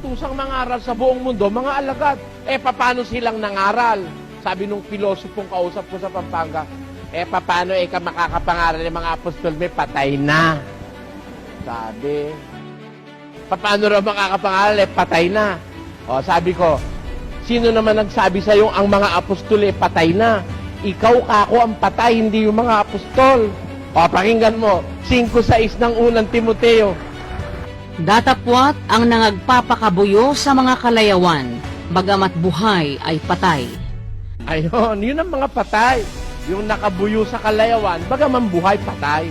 utusang mangaral sa buong mundo, mga alagad. Paano silang nangaral? Sabi nung pilosopong kausap ko sa Pampanga, paano ka makakapangaral ng mga apostol? May patay na. Sabi. Paano raw makakapangaral? Patay na. O, sabi ko, sino naman nagsabi sa'yo ang mga apostol patay na? Ikaw kako ang patay, hindi yung mga apostol. O, pakinggan mo, 5:6 ng unang Timoteo. Datapwat ang nangagpapakabuyo sa mga kalayawan, bagamat buhay ay patay. Ayun, yun ang mga patay. Yung nakabuyo sa kalayawan, bagaman buhay, patay.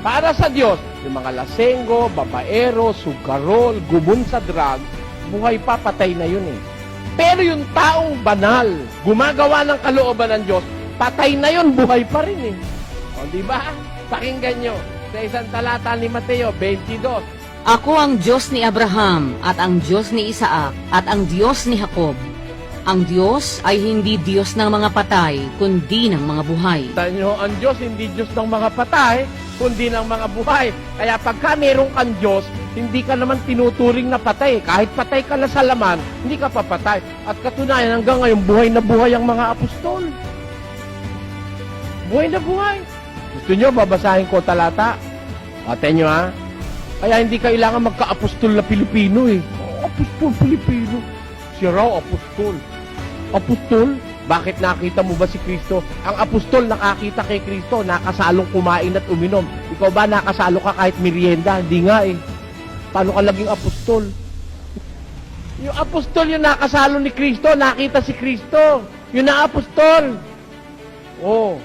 Para sa Diyos, yung mga lasenggo, babaero, sugarol, gubon sa drugs, buhay pa, patay na yun eh. Pero yung taong banal, gumagawa ng kalooban ng Diyos, patay na yun, buhay pa rin eh. O, di ba? Pakinggan nyo, sa isang talata ni Mateo 22. Ako ang Diyos ni Abraham, at ang Diyos ni Isaac, at ang Diyos ni Jacob. Ang Diyos ay hindi Diyos ng mga patay, kundi ng mga buhay. Tanyo, ang Diyos hindi Diyos ng mga patay, kundi ng mga buhay. Kaya pagka meron kang Diyos, hindi ka naman tinuturing na patay. Kahit patay ka na sa laman, hindi ka papatay. At katunayan, hanggang ngayon, buhay na buhay ang mga apostol. Buhay na buhay. Gusto nyo, babasahin ko talata? Ate nyo ha? Kaya hindi kailangan magka-apostol na Pilipino eh. Oh, apostol Pilipino. Siya raw, apostol. Apostol? Bakit nakita mo ba si Kristo? Ang apostol nakakita kay Kristo, nakasalong kumain at uminom. Ikaw ba nakasalo ka kahit merienda? Hindi nga eh. Paano ka laging apostol? Yung apostol yung nakasalo ni Kristo, nakita si Kristo. Yun ang apostol. Oh.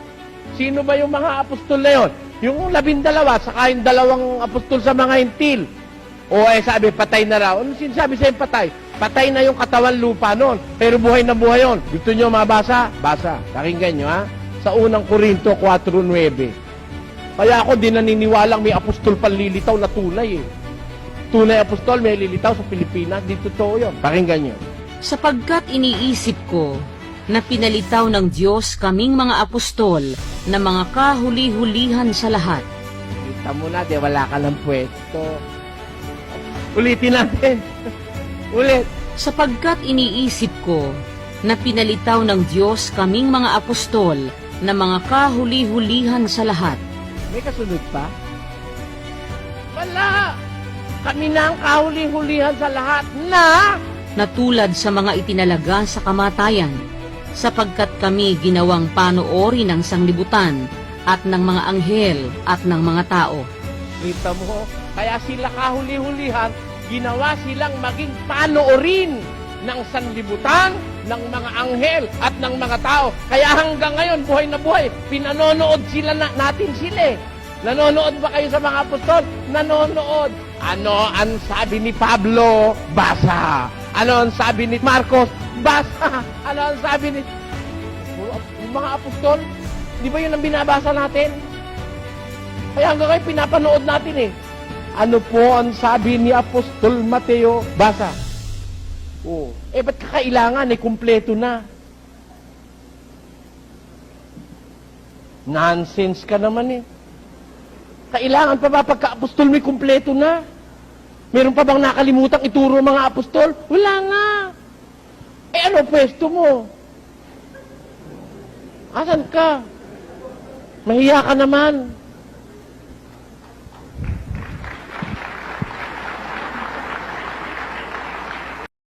Sino ba yung mga apostol na yun? Yung 12, saka yung 2 apostol sa mga hintil. O sabi, patay na raw. Ano sinasabi sa'yo patay? Patay na yung katawan lupa noon. Pero buhay na buhay yun. Gusto nyo mabasa? Basa. Pakinggan nyo ha. Sa unang Korinto 4:9. Kaya ako di naniniwalang may apostol panlilitaw na tunay eh. Tunay apostol may lilitaw sa Pilipinas. Di totoo yun. Pakinggan nyo. Sapagkat iniisip ko na pinalitaw ng Diyos kaming mga apostol na mga kahuli-hulihan sa lahat. Kita mo na, di wala ka ng pwesto. Ulitin natin. Ulit. Sapagkat iniisip ko na pinalitaw ng Diyos kaming mga apostol na mga kahuli-hulihan sa lahat. May kasunod pa? Wala! Kami na ang kahuli-hulihan sa lahat na Natulad sa mga itinalaga sa kamatayan, sapagkat kami ginawang panoorin ng sanglibutan at ng mga anghel at ng mga tao. kita mo, kaya sila kahuli-hulihan, ginawa silang maging panoorin ng sanlibutan, ng mga anghel at ng mga tao. Kaya hanggang ngayon, buhay na buhay, pinanonood sila natin sila. Nanonood ba kayo sa mga apostol? Nanonood. Ano ang sabi ni Pablo? Basa. Ano ang sabi ni Marcos? Basa. Ano ang sabi ni mga apostol? Di ba yun ang binabasa natin? Kaya hanggang ngayon, pinapanood natin eh. Ano po ang sabi ni Apostol Mateo? Basa. Oh. Ba't kakailangan? Kumpleto na. Nonsense ka naman eh. Kailangan pa ba pagka-apostol may kumpleto na? Meron pa bang nakalimutang ituro mga apostol? Wala nga. Ano pwesto mo? Asan ka? Mahiya ka naman.